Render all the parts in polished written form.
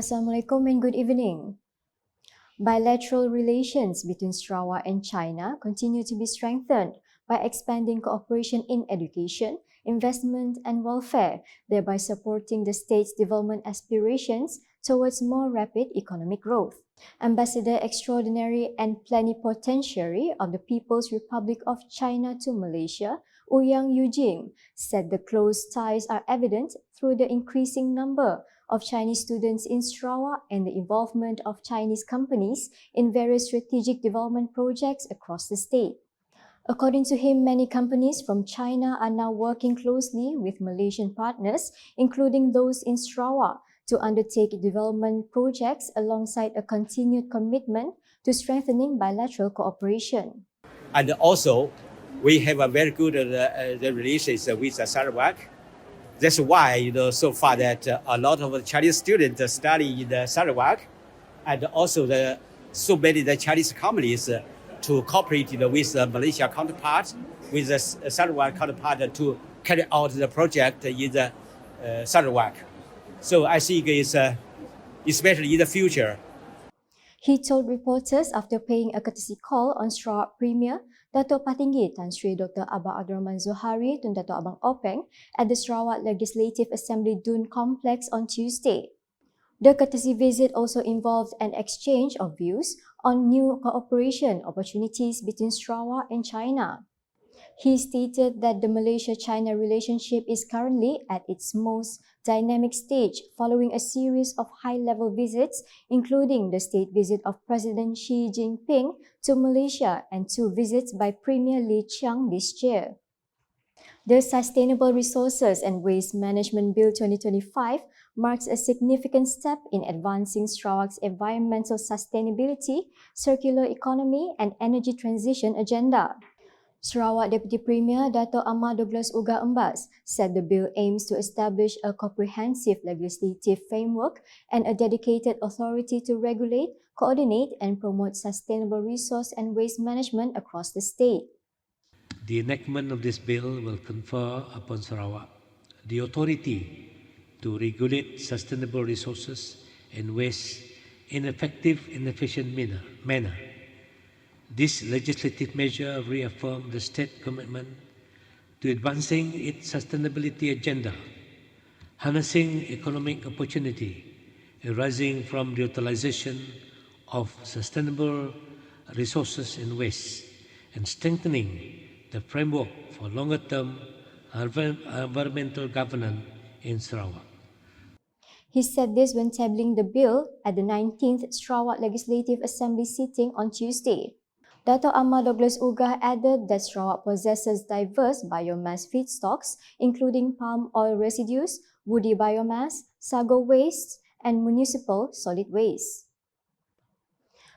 Assalamualaikum and good evening. Bilateral relations between Sarawak and China continue to be strengthened by expanding cooperation in education, investment and welfare, thereby supporting the state's development aspirations towards more rapid economic growth. Ambassador Extraordinary and Plenipotentiary of the People's Republic of China to Malaysia, Ouyang Yujing, said the close ties are evident through the increasing number of Chinese students in Sarawak and the involvement of Chinese companies in various strategic development projects across the state. According to him, many companies from China are now working closely with Malaysian partners, including those in Sarawak, to undertake development projects alongside a continued commitment to strengthening bilateral cooperation. And also, we have a very good relations with Sarawak. That's why, so far that a lot of Chinese students study in Sarawak, and also so many Chinese companies to cooperate with the Malaysia counterpart, with the Sarawak counterpart to carry out the project in the Sarawak. So I think it's especially in the future. He told reporters after paying a courtesy call on Sarawak Premier Dato' Patinggi Tan Sri Dr. Abang Abdul Rahman Zohari Tun Dato' Abang Openg at the Sarawak Legislative Assembly Dun Complex on Tuesday. The courtesy visit also involved an exchange of views on new cooperation opportunities between Sarawak and China. He stated that the Malaysia-China relationship is currently at its most dynamic stage following a series of high-level visits, including the state visit of President Xi Jinping to Malaysia and 2 visits by Premier Lee Chiang this year. The Sustainable Resources and Waste Management Bill 2025 marks a significant step in advancing Sarawak's environmental sustainability, circular economy and energy transition agenda. Sarawak Deputy Premier Dato' Ahmad Douglas Uga Embas said the bill aims to establish a comprehensive legislative framework and a dedicated authority to regulate, coordinate and promote sustainable resource and waste management across the state. The enactment of this bill will confer upon Sarawak the authority to regulate sustainable resources and waste in an effective and efficient manner. This legislative measure reaffirms the state commitment to advancing its sustainability agenda, harnessing economic opportunity arising from the utilization of sustainable resources and waste, and strengthening the framework for longer-term environmental governance in Sarawak. He said this when tabling the bill at the 19th Sarawak Legislative Assembly sitting on Tuesday. Dato' Ahmad Douglas Uga added that Sarawak possesses diverse biomass feedstocks, including palm oil residues, woody biomass, sago waste, and municipal solid waste.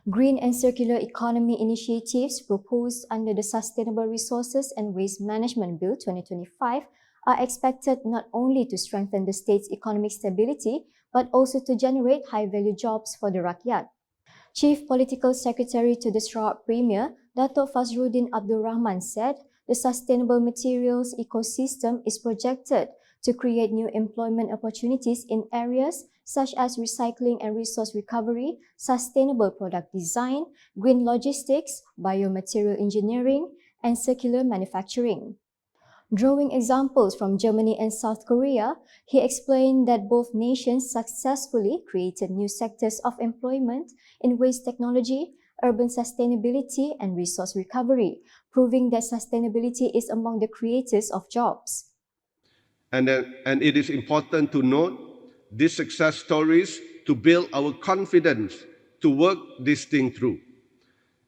Green and circular economy initiatives proposed under the Sustainable Resources and Waste Management Bill 2025 are expected not only to strengthen the state's economic stability, but also to generate high-value jobs for the rakyat. Chief Political Secretary to the Sarawak Premier, Dato' Fazruddin Abdul Rahman said the sustainable materials ecosystem is projected to create new employment opportunities in areas such as recycling and resource recovery, sustainable product design, green logistics, biomaterial engineering, and circular manufacturing. Drawing examples from Germany and South Korea, he explained that both nations successfully created new sectors of employment in waste technology, urban sustainability, and resource recovery, proving that sustainability is among the creators of jobs. And it is important to note these success stories to build our confidence to work this thing through.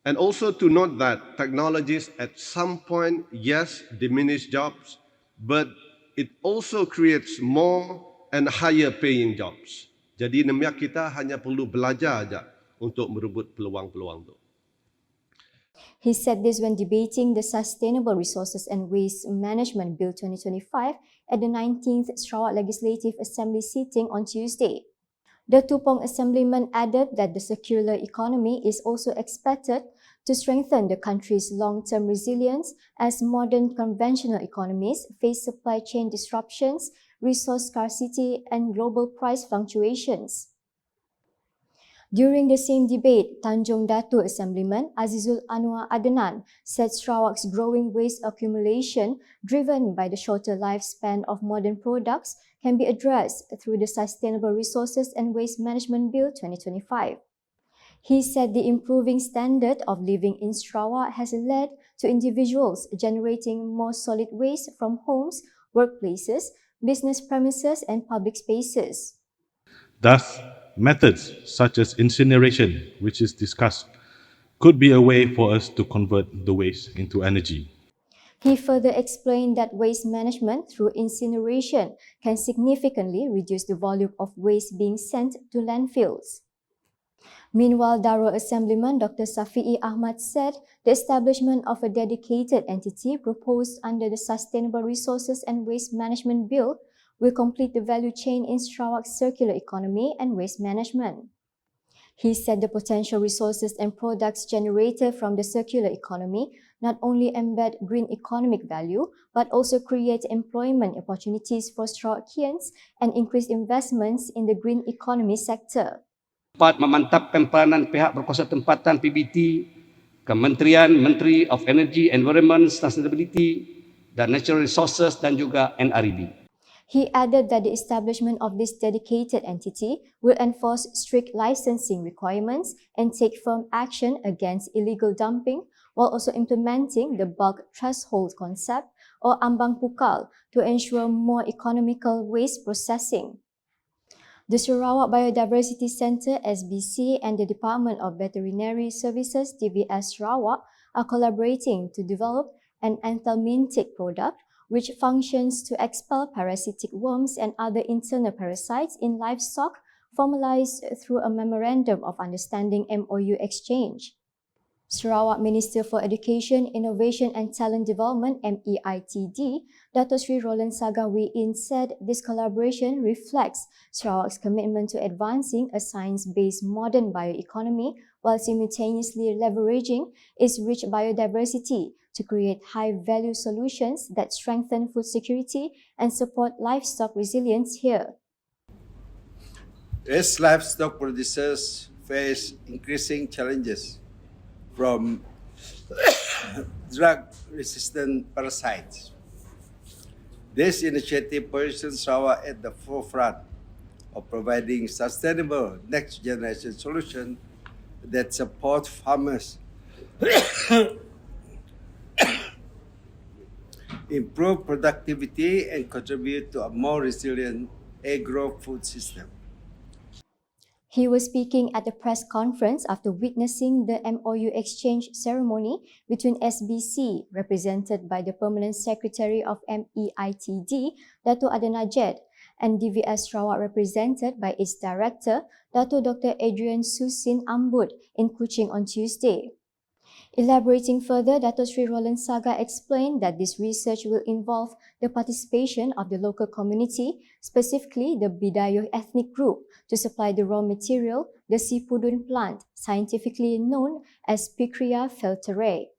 And also to note that technologies at some point, yes, diminish jobs, but it also creates more and higher paying jobs. Jadi nemiak kita hanya perlu belajar aja untuk merebut peluang-peluang itu. He said this when debating the Sustainable Resources and Waste Management Bill 2025 at the 19th Sarawak Legislative Assembly sitting on Tuesday. The Tupong Assemblyman added that the circular economy is also expected to strengthen the country's long-term resilience as modern conventional economies face supply chain disruptions, resource scarcity, and global price fluctuations. During the same debate, Tanjung Datu Assemblyman Azizul Anwar Adnan said Sarawak's growing waste accumulation, driven by the shorter lifespan of modern products, can be addressed through the Sustainable Resources and Waste Management Bill 2025. He said the improving standard of living in Sarawak has led to individuals generating more solid waste from homes, workplaces, business premises, and public spaces. Thus, methods such as incineration, which is discussed, could be a way for us to convert the waste into energy. He further explained that waste management through incineration can significantly reduce the volume of waste being sent to landfills. Meanwhile, Darul Assemblyman Dr. Safi'i Ahmad said the establishment of a dedicated entity proposed under the Sustainable Resources and Waste Management Bill will complete the value chain in Sarawak's circular economy and waste management. He said the potential resources and products generated from the circular economy not only embed green economic value, but also create employment opportunities for Sarawakians and increase investments in the green economy sector. Dapat memantapkan peranan pihak berkuasa tempatan PBT, Kementerian Menteri of Energy, Environment, Sustainability dan Natural Resources dan juga NREB. He added that the establishment of this dedicated entity will enforce strict licensing requirements and take firm action against illegal dumping, while also implementing the bulk threshold concept or ambang pukal to ensure more economical waste processing. The Sarawak Biodiversity Centre (SBC) and the Department of Veterinary Services (DVS) Sarawak are collaborating to develop an Anthelmintic product which functions to expel parasitic worms and other internal parasites in livestock, formalized through a Memorandum of Understanding MOU exchange. Sarawak Minister for Education, Innovation and Talent Development MEITD, Dato Sri Roland Saga Wee In said this collaboration reflects Sarawak's commitment to advancing a science-based modern bioeconomy while simultaneously leveraging its rich biodiversity to create high-value solutions that strengthen food security and support livestock resilience here. As livestock producers face increasing challenges from drug-resistant parasites, this initiative positions Sarawak at the forefront of providing sustainable next-generation solutions that support farmers, improve productivity, and contribute to a more resilient agro-food system. He was speaking at a press conference after witnessing the MOU exchange ceremony between SBC, represented by the Permanent Secretary of MEITD, Dato Adenajed, and DVS Sarawak, represented by its Director, Dato Dr. Adrian Susin Ambud, in Kuching on Tuesday. Elaborating further, Dato Sri Roland Saga explained that this research will involve the participation of the local community, specifically the Bidayu ethnic group, to supply the raw material, the sipudun plant, scientifically known as Picrea felterae.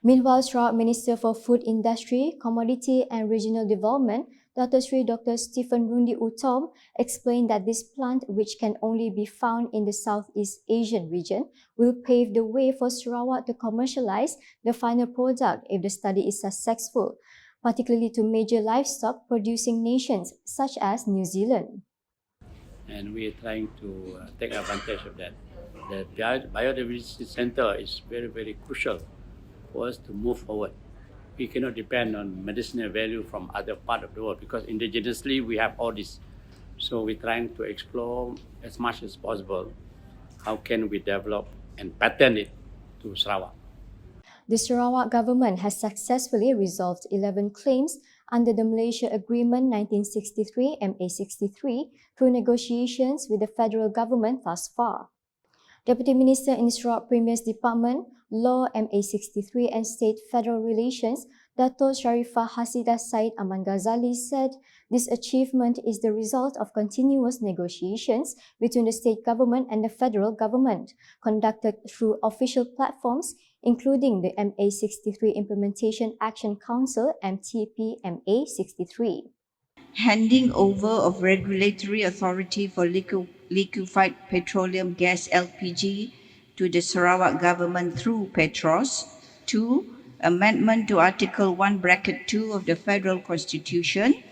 Meanwhile, Sarawak Minister for Food Industry, Commodity and Regional Development, Dato Sri Dr. Stephen Rundi Utom, explained that this plant, which can only be found in the Southeast Asian region, will pave the way for Sarawak to commercialize the final product if the study is successful, particularly to major livestock producing nations such as New Zealand. And we are trying to take advantage of that. The Biodiversity Center is very, very crucial for us to move forward. We cannot depend on medicinal value from other part of the world because indigenously we have all this. So we're trying to explore as much as possible how can we develop and patent it to Sarawak. The Sarawak government has successfully resolved 11 claims under the Malaysia Agreement 1963 MA63 through negotiations with the federal government thus far. Deputy Minister in Sarawak Premier's Department, Law MA63 and State Federal Relations, Dato Sharifah Hasidah Said Aman Ghazali said this achievement is the result of continuous negotiations between the state government and the federal government, conducted through official platforms, including the MA63 Implementation Action Council MTP MA63. Handing over of regulatory authority for liquor liquefied petroleum gas LPG to the Sarawak government through Petros. 2. Amendment to Article 1 Bracket 2 of the Federal Constitution,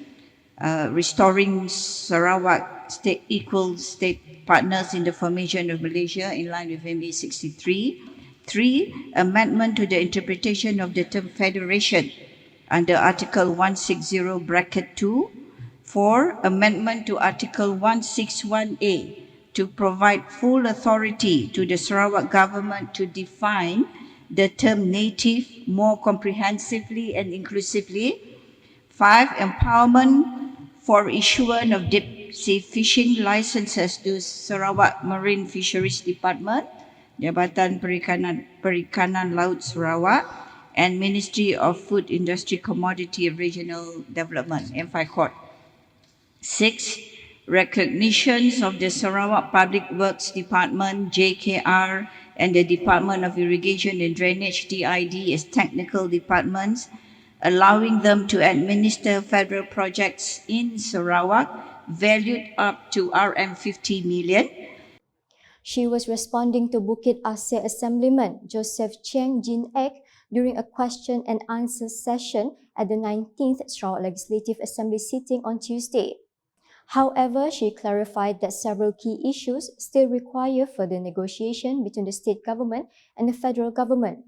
restoring Sarawak state equal state partners in the formation of Malaysia in line with MA 63. 3. Amendment to the interpretation of the term federation under Article 160 Bracket 2. 4. Amendment to Article 161A to provide full authority to the Sarawak government to define the term native more comprehensively and inclusively. 5. Empowerment for issuance of deep sea fishing licenses to Sarawak Marine Fisheries Department, Jabatan Perikanan Laut Sarawak, and Ministry of Food Industry Commodity and Regional Development, MFICORD. 6. Recognitions of the Sarawak Public Works Department, JKR, and the Department of Irrigation and Drainage, DID, as technical departments, allowing them to administer federal projects in Sarawak valued up to RM50 million. She was responding to Bukit Asir Assemblyman Joseph Chiang Jin Ek during a question and answer session at the 19th Sarawak Legislative Assembly sitting on Tuesday. However, she clarified that several key issues still require further negotiation between the state government and the federal government.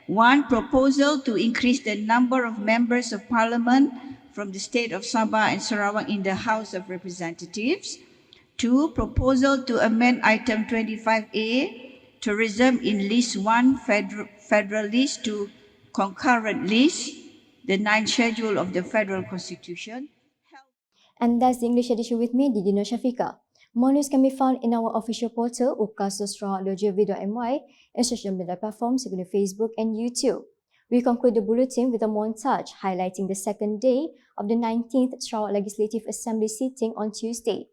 1. Proposal to increase the number of members of parliament from the state of Sabah and Sarawak in the House of Representatives. 2. Proposal to amend item 25A, tourism in list 1, federal list to concurrent list, the 9th schedule of the Federal Constitution. And that's the English edition with me, Didi Nursyafiqah. More news can be found in our official portal, ukasusrawak.gov.my, and social media platforms including Facebook and YouTube. We conclude the bulletin with a montage highlighting the second day of the 19th Sarawak Legislative Assembly sitting on Tuesday.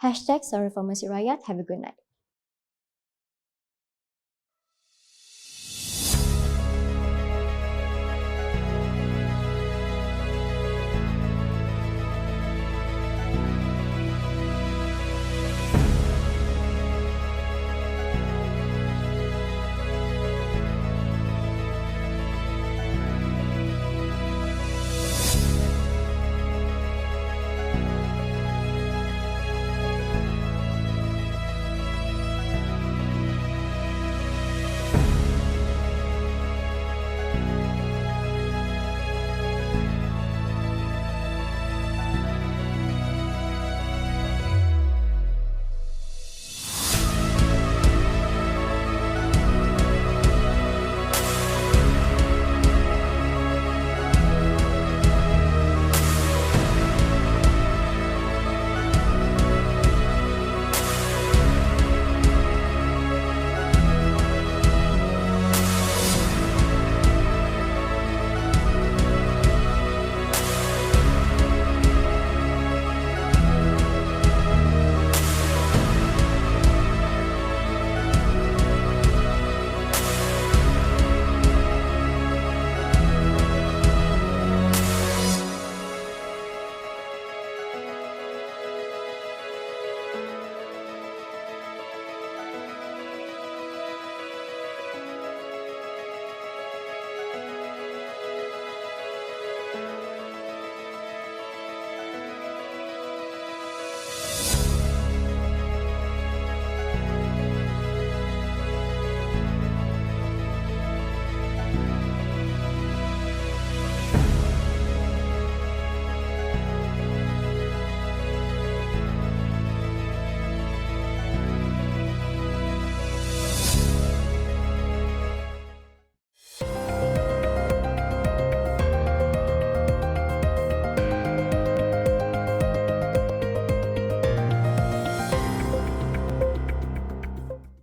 #SaraFarmasi Rakyat. Have a good night.